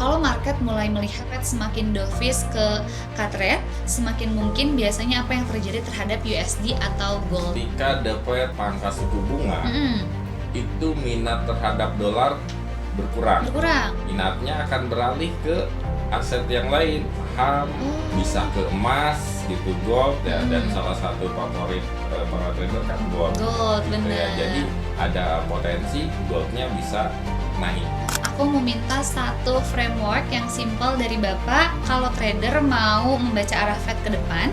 Kalau market mulai melihat semakin dovish ke cut rate, semakin mungkin biasanya apa yang terjadi terhadap USD atau gold? Ketika The Fed pangkas suku bunga, itu minat terhadap dolar berkurang. Minatnya akan beralih ke aset yang lain, saham, bisa ke emas, gitu, gold ya, dan salah satu favorit para trader kan gold gitu ya. Jadi ada potensi goldnya bisa naik. Aku mau minta satu framework yang simple dari Bapak kalau trader mau membaca arah Fed ke depan.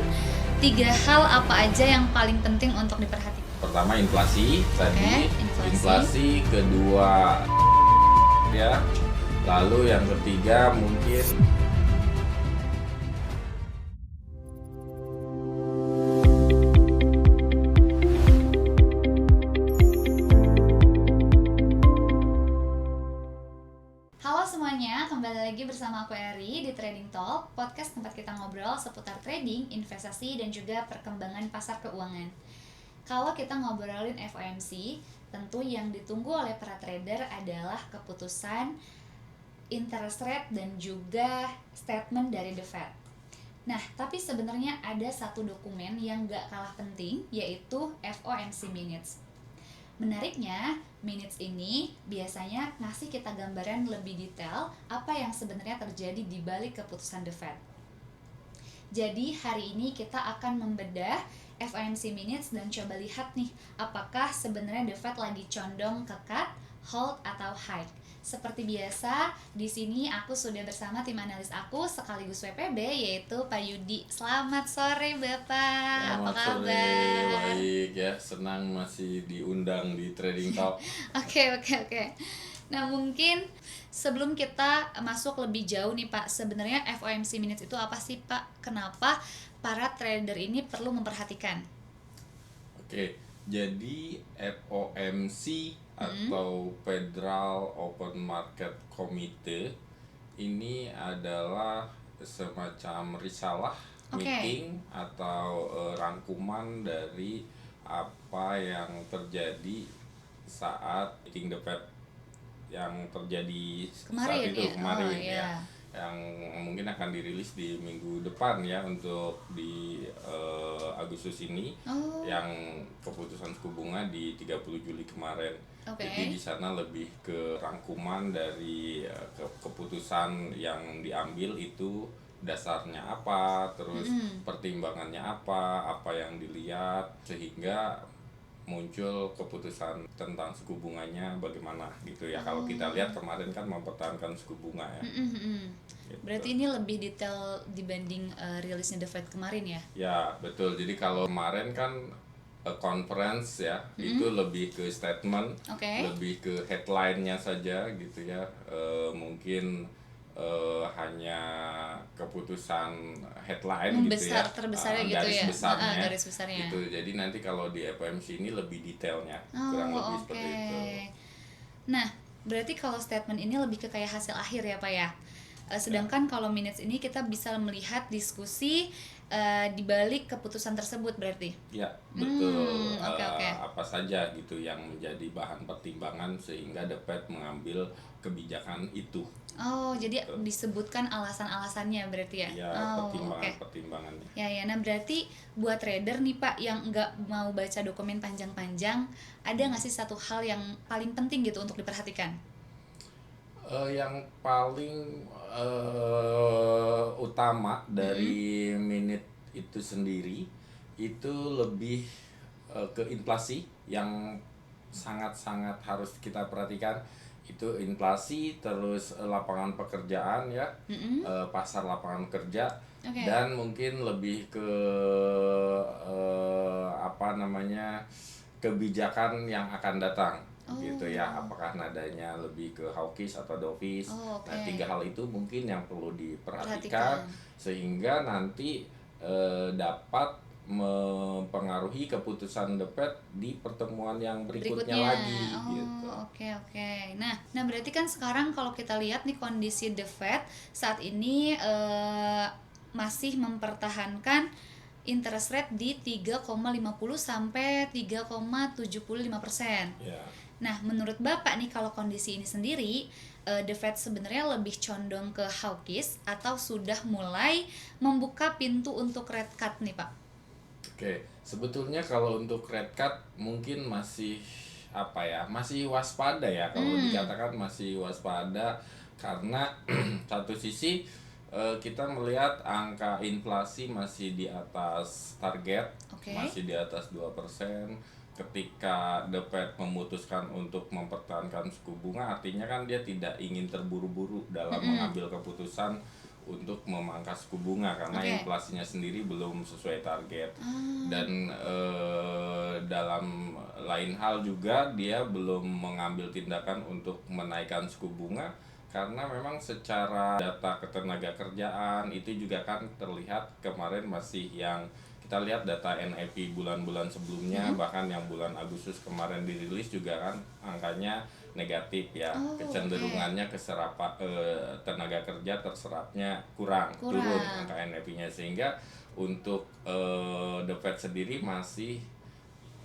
3 hal apa aja yang paling penting untuk diperhatikan? Pertama inflasi, inflasi. Kedua ya, lalu yang ketiga mungkin kembali lagi bersama aku Eri di Trading Talk, podcast tempat kita ngobrol seputar trading, investasi, dan juga perkembangan pasar keuangan. Kalau kita ngobrolin FOMC, tentu yang ditunggu oleh para trader adalah keputusan interest rate dan juga statement dari The Fed. Nah, tapi sebenarnya ada satu dokumen yang gak kalah penting, yaitu FOMC Minutes. Menariknya, minutes ini biasanya ngasih kita gambaran lebih detail apa yang sebenarnya terjadi di balik keputusan The Fed. Jadi hari ini kita akan membedah FOMC minutes dan coba lihat nih apakah sebenarnya The Fed lagi condong ke cut, hold, atau hike. Seperti biasa, di sini aku sudah bersama tim analis aku sekaligus WPB, yaitu Pak Yudi. Selamat sore Bapak, apa kabar? Baik ya, senang masih diundang di Trading Talk. Oke. Nah mungkin sebelum kita masuk lebih jauh nih Pak, sebenarnya FOMC minutes itu apa sih Pak? Kenapa para trader ini perlu memperhatikan? Oke, jadi FOMC atau Federal Open Market Committee ini adalah semacam risalah meeting atau rangkuman dari apa yang terjadi saat meeting The Fed yang terjadi saat itu kemarin ya, yang mungkin akan dirilis di minggu depan ya untuk di Agustus ini, yang keputusan suku bunga di 30 Juli kemarin. Jadi di sana lebih ke rangkuman dari keputusan yang diambil itu dasarnya apa, terus pertimbangannya apa yang dilihat sehingga muncul keputusan tentang suku bunganya bagaimana gitu ya. Kalau kita lihat kemarin kan mempertahankan suku bunga ya. Gitu. Berarti ini lebih detail dibanding rilisnya The Fed kemarin ya? Ya betul. Jadi kalau kemarin kan conference ya, itu lebih ke statement, lebih ke headline-nya saja gitu ya. Mungkin hanya keputusan headline gitu ya, garis besarnya gitu. Jadi nanti kalau di FOMC ini lebih detailnya, kurang lebih seperti itu. Nah berarti kalau statement ini lebih ke kayak hasil akhir ya Pak ya. Sedangkan kalau minutes ini kita bisa melihat diskusi di balik keputusan tersebut berarti. Ya betul. Apa saja gitu yang menjadi bahan pertimbangan sehingga The Fed mengambil kebijakan itu. Jadi disebutkan alasan-alasannya berarti ya? Ya, pertimbangan-pertimbangannya. Ya, nah berarti buat trader nih Pak yang nggak mau baca dokumen panjang-panjang, ada nggak sih satu hal yang paling penting gitu untuk diperhatikan? Yang paling utama dari minute itu sendiri itu lebih ke inflasi yang sangat-sangat harus kita perhatikan. Itu inflasi, terus lapangan pekerjaan ya, pasar lapangan kerja, dan mungkin lebih ke kebijakan yang akan datang gitu ya. Apakah nadanya lebih ke hawkish atau dovish. Nah 3 hal itu mungkin yang perlu diperhatikan sehingga nanti dapat mempengaruhi keputusan The Fed di pertemuan yang berikutnya lagi gitu. Oke. Nah berarti kan sekarang kalau kita lihat nih kondisi The Fed saat ini masih mempertahankan interest rate di 3,50 sampai 3,75%. Yeah. Nah menurut Bapak nih kalau kondisi ini sendiri The Fed sebenarnya lebih condong ke hawkish atau sudah mulai membuka pintu untuk rate cut nih Pak? Oke, sebetulnya kalau untuk red card mungkin masih masih waspada ya, kalau dikatakan masih waspada karena satu sisi kita melihat angka inflasi masih di atas target, Oke. masih di atas 2%. Ketika The Fed memutuskan untuk mempertahankan suku bunga, artinya kan dia tidak ingin terburu-buru dalam mengambil keputusan untuk memangkas suku bunga karena Oke. inflasinya sendiri belum sesuai target. Dan dalam lain hal juga dia belum mengambil tindakan untuk menaikkan suku bunga karena memang secara data ketenaga kerjaan itu juga kan terlihat kemarin masih yang kita lihat data NFP bulan-bulan sebelumnya, bahkan yang bulan Agustus kemarin dirilis juga kan angkanya negatif ya. Kecenderungannya tenaga kerja terserapnya kurang. Turun angka NFP-nya, sehingga untuk The Fed sendiri masih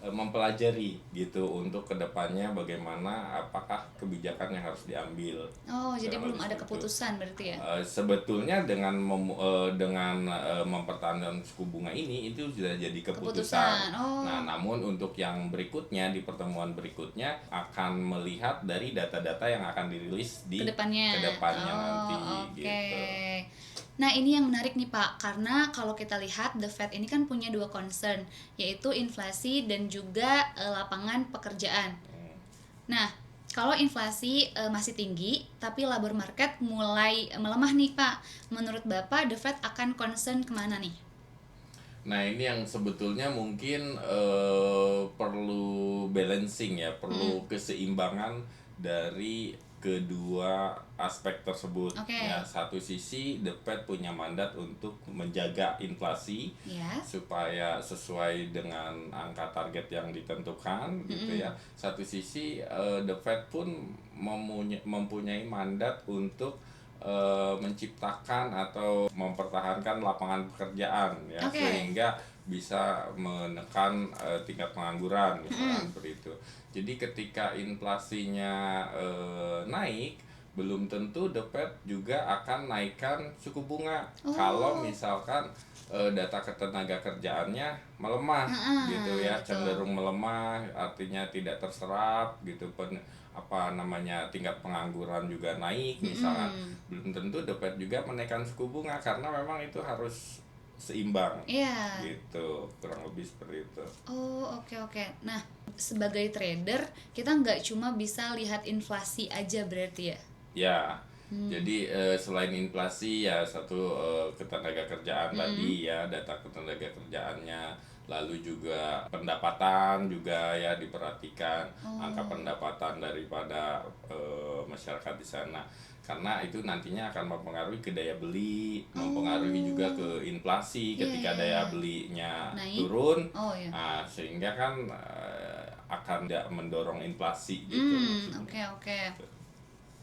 mempelajari gitu untuk kedepannya bagaimana, apakah kebijakan yang harus diambil. Jadi belum ada keputusan berarti ya? Sebetulnya dengan mempertahankan suku bunga ini itu sudah jadi keputusan. Nah, namun untuk yang berikutnya, di pertemuan berikutnya akan melihat dari data-data yang akan dirilis di kedepannya nanti gitu. Nah, ini yang menarik nih Pak, karena kalau kita lihat The Fed ini kan punya dua concern, yaitu inflasi dan juga lapangan pekerjaan. Nah, kalau inflasi masih tinggi, tapi labor market mulai melemah nih Pak, menurut Bapak The Fed akan concern kemana nih? Nah, ini yang sebetulnya mungkin perlu balancing ya, perlu keseimbangan dari kedua aspek tersebut. Ya, satu sisi The Fed punya mandat untuk menjaga inflasi supaya sesuai dengan angka target yang ditentukan gitu ya. Satu sisi The Fed pun mempunyai mandat untuk menciptakan atau mempertahankan lapangan pekerjaan ya, sehingga bisa menekan tingkat pengangguran misalkan seperti itu. Jadi ketika inflasinya naik, belum tentu The Fed juga akan naikkan suku bunga kalau misalkan data ketenaga kerjaannya melemah gitu ya, cenderung melemah, artinya tidak terserap gitu, tingkat pengangguran juga naik misalkan. Belum tentu The Fed juga menaikkan suku bunga karena memang itu harus seimbang. Gitu, kurang lebih seperti itu. Oke. Nah, sebagai trader kita nggak cuma bisa lihat inflasi aja berarti ya? Ya, jadi selain inflasi ya satu ketenaga kerjaan tadi ya, data ketenaga kerjaannya, lalu juga pendapatan juga ya diperhatikan, angka pendapatan daripada masyarakat di sana, karena itu nantinya akan mempengaruhi ke daya beli, mempengaruhi juga ke inflasi ketika daya belinya turun. Nah, sehingga kan akan tidak mendorong inflasi gitu. Oke.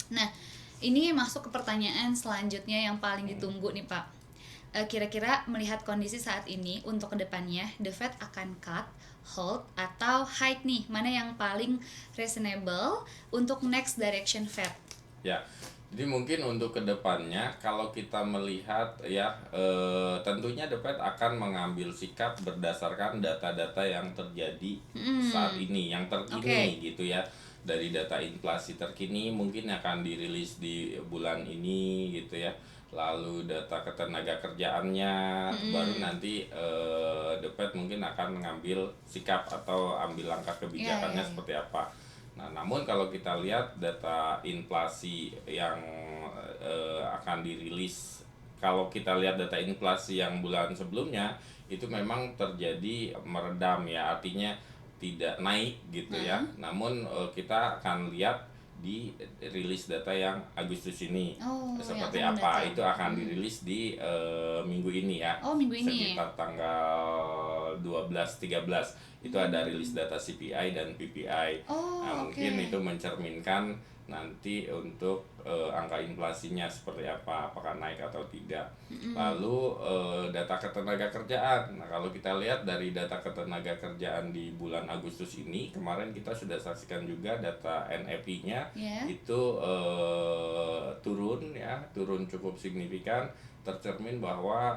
Nah, ini masuk ke pertanyaan selanjutnya yang paling ditunggu nih Pak. Kira-kira melihat kondisi saat ini untuk kedepannya, The Fed akan cut, hold, atau hike nih? Mana yang paling reasonable untuk next direction Fed? Ya, jadi mungkin untuk kedepannya kalau kita melihat ya, tentunya The Fed akan mengambil sikap berdasarkan data-data yang terjadi saat ini, yang terkini gitu ya. Dari data inflasi terkini mungkin akan dirilis di bulan ini gitu ya. Lalu data ketenaga kerjaannya, baru nanti The Fed mungkin akan mengambil sikap atau ambil langkah kebijakannya seperti apa. Nah, namun kalau kita lihat data inflasi yang akan dirilis, kalau kita lihat data inflasi yang bulan sebelumnya itu memang terjadi meredam ya, artinya tidak naik gitu ya. Namun kita akan lihat di rilis data yang Agustus ini seperti apa. Itu akan dirilis di minggu ini ya. Minggu ini. Sekitar tanggal 12-13 itu ada rilis data CPI dan PPI. Mungkin itu mencerminkan nanti untuk angka inflasinya seperti apa, apakah naik atau tidak. Lalu data ketenagakerjaan. Nah, kalau kita lihat dari data ketenagakerjaan di bulan Agustus ini, kemarin kita sudah saksikan juga data NFI-nya itu turun cukup signifikan, tercermin bahwa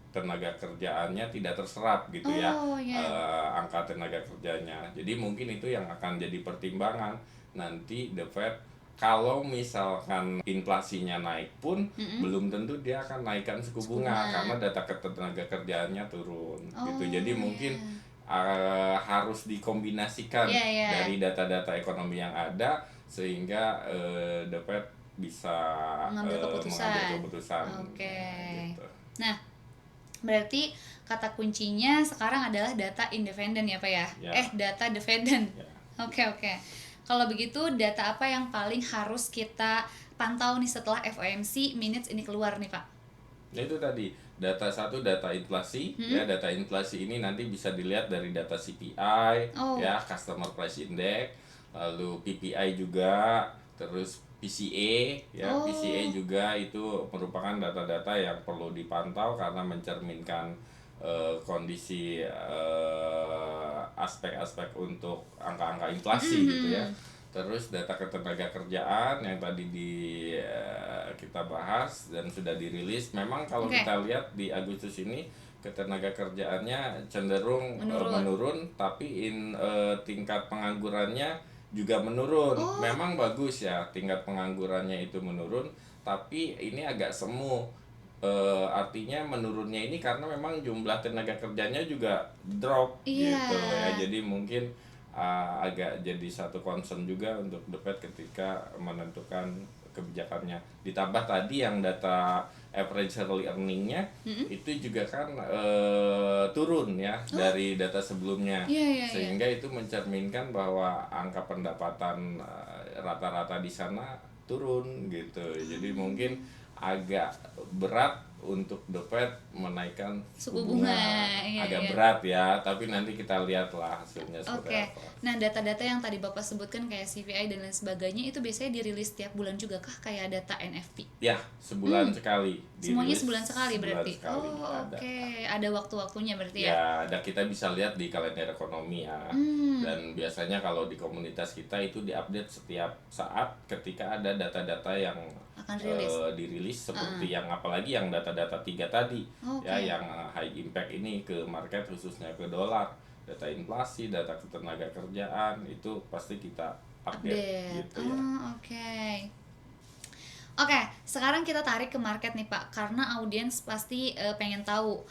tenaga kerjaannya tidak terserap gitu ya, angka tenaga kerjanya. Jadi mungkin itu yang akan jadi pertimbangan nanti The Fed. Kalau misalkan inflasinya naik pun belum tentu dia akan naikkan suku bunga karena data tenaga kerjaannya turun gitu. Jadi mungkin harus dikombinasikan dari data-data ekonomi yang ada sehingga The Fed bisa mengambil keputusan. Gitu. Nah, berarti kata kuncinya sekarang adalah data independen ya Pak ya? Data defendant. Oke. Kalau begitu data apa yang paling harus kita pantau nih setelah FOMC minutes ini keluar nih Pak? Ya itu tadi, data satu data inflasi, ya data inflasi ini nanti bisa dilihat dari data CPI, ya Customer Price Index, lalu PPI juga, terus PCE, ya PCE juga itu merupakan data-data yang perlu dipantau karena mencerminkan kondisi aspek-aspek untuk angka-angka inflasi gitu ya. Terus data ketenagakerjaan yang tadi kita bahas dan sudah dirilis. Memang kalau kita lihat di Agustus ini ketenagakerjaannya cenderung menurun, tapi tingkat penganggurannya juga menurun. Memang bagus ya tingkat penganggurannya itu menurun, tapi ini agak semu. Artinya menurunnya ini karena memang jumlah tenaga kerjanya juga drop gitu ya. Jadi mungkin agak jadi satu concern juga untuk The Fed ketika menentukan kebijakannya. Ditambah tadi yang data average yearly earning-nya itu juga kan turun ya dari data sebelumnya, sehingga itu mencerminkan bahwa angka pendapatan rata-rata di sana turun gitu. Jadi mungkin agak berat untuk The Fed menaikkan suku bunga. Agak berat ya, tapi nanti kita lihatlah hasilnya seperti apa. Nah, data-data yang tadi Bapak sebutkan kayak CPI dan lain sebagainya itu biasanya dirilis tiap bulan juga kah kayak data NFP? Ya, sebulan sekali. Semuanya sebulan sekali berarti. Ada waktu-waktunya berarti ya. Ya, dan kita bisa lihat di kalender ekonomi ya. Dan biasanya kalau di komunitas kita itu diupdate setiap saat ketika ada data-data yang akan dirilis seperti yang apalagi yang data-data 3 tadi ya, yang high impact ini ke market khususnya ke dolar, data inflasi, data ketenaga kerjaan itu pasti kita update. Gitu ya. Oke, sekarang kita tarik ke market nih Pak, karena audiens pasti pengen tahu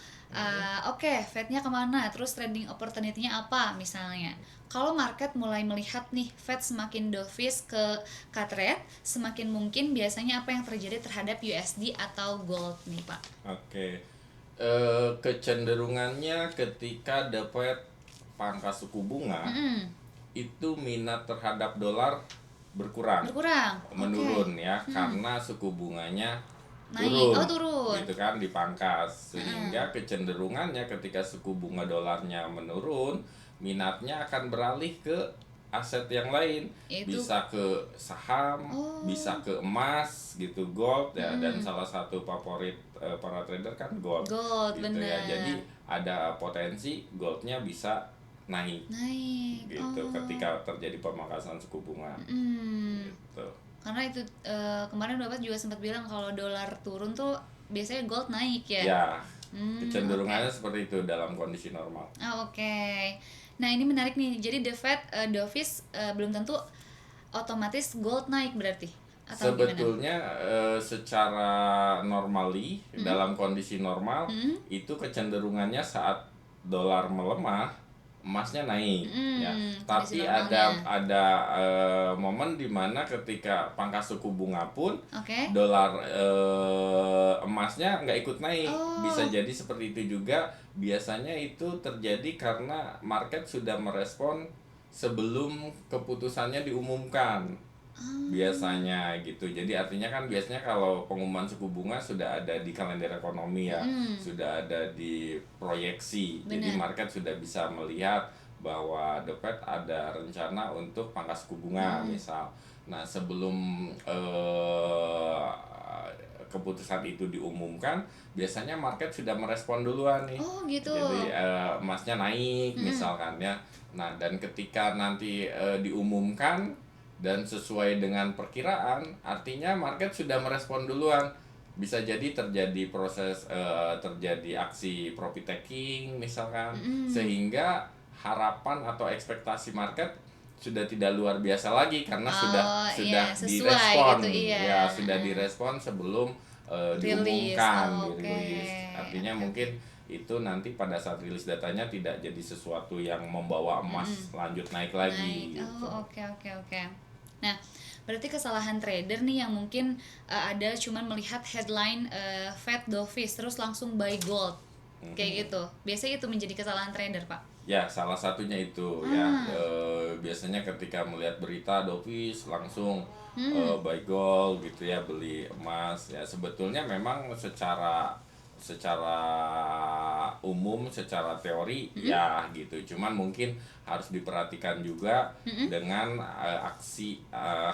Fed-nya kemana, terus trading opportunity-nya apa misalnya. Kalau market mulai melihat nih Fed semakin dovish ke cut rate, semakin mungkin biasanya apa yang terjadi terhadap USD atau gold nih Pak? Kecenderungannya ketika The Fed pangkas suku bunga, itu minat terhadap dolar berkurang. Menurun ya, karena suku bunganya turun. Gitu kan, dipangkas, sehingga kecenderungannya ketika suku bunga dolarnya menurun, minatnya akan beralih ke aset yang lain, bisa ke saham, bisa ke emas gitu, gold ya, dan salah satu favorit para trader kan gold gitu ya. Jadi ada potensi goldnya bisa naik gitu ketika terjadi pemangkasan suku bunga gitu. Karena itu kemarin Bapak juga sempat bilang kalau dolar turun tuh biasanya gold naik ya. Ya, kecenderungannya seperti itu dalam kondisi normal. Nah ini menarik nih, jadi The Fed dovish belum tentu otomatis gold naik berarti? Atau sebetulnya secara normally dalam kondisi normal itu kecenderungannya saat dolar melemah emasnya naik ya. Tapi ada momen dimana ketika pangkas suku bunga pun dolar emasnya nggak ikut naik. Bisa jadi seperti itu juga. Biasanya itu terjadi karena market sudah merespon sebelum keputusannya diumumkan. Biasanya gitu. Jadi artinya kan biasanya kalau pengumuman suku bunga sudah ada di kalender ekonomi ya, sudah ada di proyeksi. Jadi market sudah bisa melihat bahwa The Fed ada rencana untuk pangkas suku bunga misal. Nah, sebelum keputusan itu diumumkan, biasanya market sudah merespon duluan nih. Oh gitu. Jadi emasnya naik misalkan ya. Nah, dan ketika nanti diumumkan dan sesuai dengan perkiraan, artinya market sudah merespon duluan. Bisa jadi terjadi proses terjadi aksi profit taking misalkan, sehingga harapan atau ekspektasi market sudah tidak luar biasa lagi karena sudah Iya, sesuai direspon gitu, iya. ya, sudah direspon sebelum Rilis. diumumkan, Oke. dirilis. Artinya mungkin itu nanti pada saat rilis datanya tidak jadi sesuatu yang membawa emas lanjut naik lagi Naik. gitu. Oke. Nah, berarti kesalahan trader nih yang mungkin ada cuman melihat headline Fed dovish terus langsung buy gold. Kayak gitu. Biasanya itu menjadi kesalahan trader, Pak. Ya, salah satunya itu ya. Biasanya ketika melihat berita dovish langsung buy gold gitu ya, beli emas ya. Sebetulnya memang secara umum, secara teori ya gitu. Cuman mungkin harus diperhatikan juga dengan aksi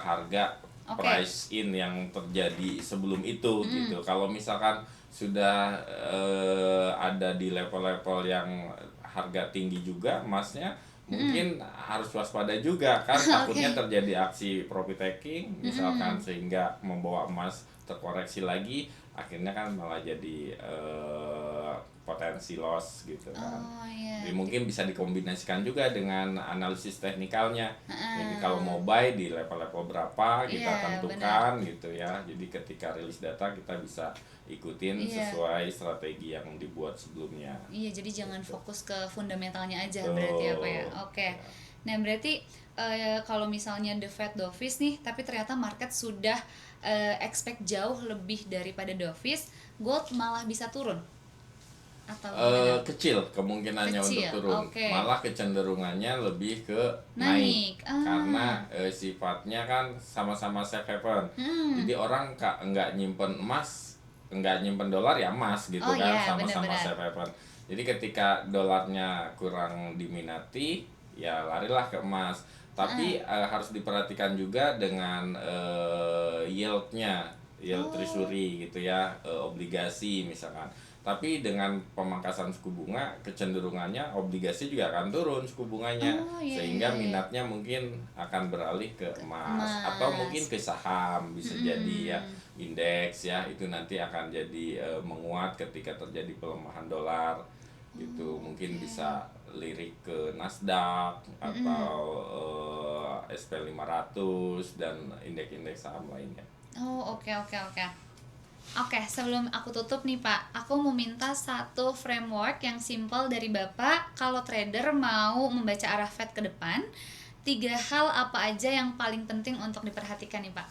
harga Oke. price in yang terjadi sebelum itu gitu. Kalau misalkan sudah ada di level-level yang harga tinggi juga emasnya, mungkin harus waspada juga kan, takutnya terjadi aksi profit taking misalkan sehingga membawa emas terkoreksi lagi, akhirnya kan malah jadi potensi loss gitu kan. Oh iya. Jadi mungkin bisa dikombinasikan juga dengan analisis teknikalnya. Jadi kalau mau buy di level-level berapa kita Iya, tentukan gitu ya. Jadi ketika rilis data kita bisa ikutin Iya. sesuai strategi yang dibuat sebelumnya. Iya, jadi jangan fokus ke fundamentalnya aja Betul. berarti ya, Pak ya. Oke. Nah, berarti kalau misalnya the Fed dovish nih, tapi ternyata market sudah expect jauh lebih daripada dovish, gold malah bisa turun. Atau gimana? Kecil kemungkinannya Kecil, untuk turun, oke. malah kecenderungannya lebih ke Naik. karena sifatnya kan sama-sama safe haven. Jadi orang nggak nyimpen emas, nggak nyimpen dolar ya emas gitu Oh kan, iya, sama-sama benar-benar. safe haven. Jadi ketika dolarnya kurang diminati, ya larilah ke emas. Tapi harus diperhatikan juga dengan yieldnya, yield treasury gitu ya, obligasi misalkan. Tapi dengan pemangkasan suku bunga, kecenderungannya obligasi juga akan turun suku bunganya, Oh, iya, sehingga iya, iya. minatnya mungkin akan beralih ke emas atau mungkin ke saham, bisa jadi ya, indeks ya, itu nanti akan jadi menguat ketika terjadi pelemahan dolar gitu. Mungkin bisa lirik ke Nasdaq atau SP 500 dan indeks-indeks saham lainnya. Oh, oke. Oke, sebelum aku tutup nih Pak, aku mau minta satu framework yang simple dari Bapak. Kalau trader mau membaca arah Fed ke depan, 3 hal apa aja yang paling penting untuk diperhatikan nih Pak?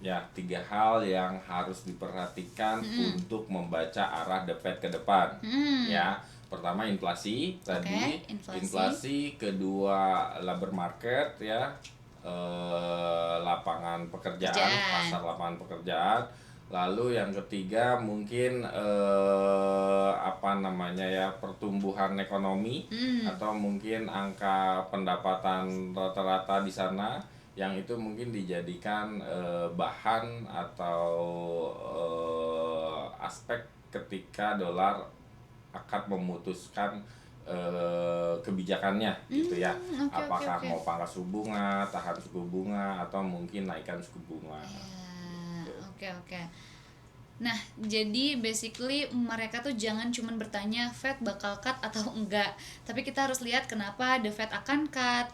Ya, 3 hal yang harus diperhatikan untuk membaca arah The Fed ke depan. Ya, pertama inflasi tadi, inflasi. kedua labor market ya, lapangan pekerjaan, pasar lapangan pekerjaan. Lalu yang ketiga mungkin pertumbuhan ekonomi atau mungkin angka pendapatan rata-rata di sana, yang itu mungkin dijadikan bahan atau aspek ketika dolar akan memutuskan kebijakannya gitu ya. Apakah mau pangkas suku bunga, tahan suku bunga, atau mungkin naikkan suku bunga. Oke. Nah, jadi basically mereka tuh jangan cuman bertanya Fed bakal cut atau enggak, tapi kita harus lihat kenapa the Fed akan cut,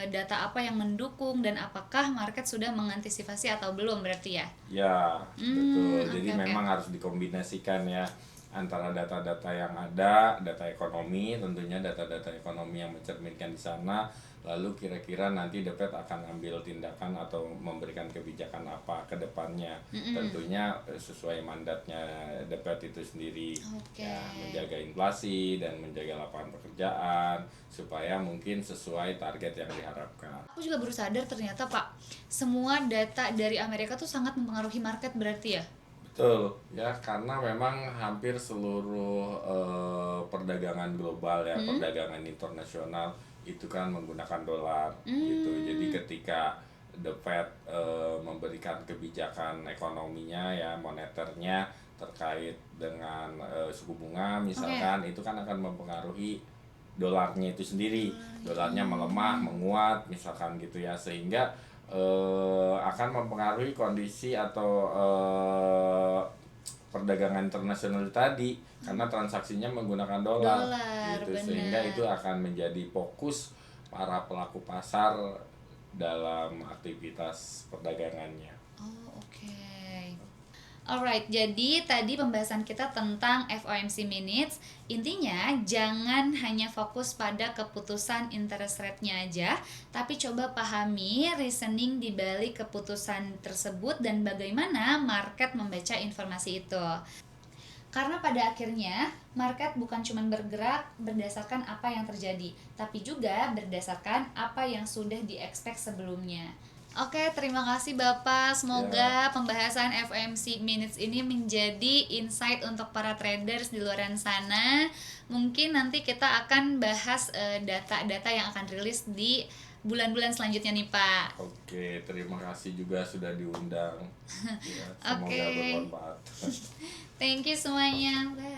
data apa yang mendukung, dan apakah market sudah mengantisipasi atau belum berarti ya. Ya, betul. Jadi oke. memang harus dikombinasikan ya antara data-data yang ada, data ekonomi, tentunya data-data ekonomi yang mencerminkan di sana, lalu kira-kira nanti The Fed akan ambil tindakan atau memberikan kebijakan apa ke depannya. Tentunya sesuai mandatnya The Fed itu sendiri. Ya, menjaga inflasi dan menjaga lapangan pekerjaan supaya mungkin sesuai target yang diharapkan. Aku juga baru sadar ternyata Pak, semua data dari Amerika tuh sangat mempengaruhi market berarti ya. Betul ya, karena memang hampir seluruh perdagangan global ya, perdagangan internasional itu kan menggunakan dolar gitu. Jadi ketika the Fed memberikan kebijakan ekonominya ya moneternya terkait dengan suku bunga misalkan, itu kan akan mempengaruhi dolarnya itu sendiri. Dolarnya melemah, menguat misalkan gitu ya, sehingga akan mempengaruhi kondisi atau perdagangan internasional tadi karena transaksinya menggunakan dolar gitu, bener. sehingga itu akan menjadi fokus para pelaku pasar dalam aktivitas perdagangannya. Oh, oke. Alright, jadi tadi pembahasan kita tentang FOMC minutes. Intinya jangan hanya fokus pada keputusan interest rate-nya aja, tapi coba pahami reasoning di balik keputusan tersebut dan bagaimana market membaca informasi itu. Karena pada akhirnya market bukan cuma bergerak berdasarkan apa yang terjadi, tapi juga berdasarkan apa yang sudah di-expect sebelumnya. Oke, terima kasih Bapak. Semoga pembahasan FOMC Minutes ini menjadi insight untuk para traders di luar sana. Mungkin nanti kita akan bahas data-data yang akan rilis di bulan-bulan selanjutnya nih Pak. Oke, terima kasih juga sudah diundang. Ya, semoga bermanfaat. Thank you semuanya. Bye.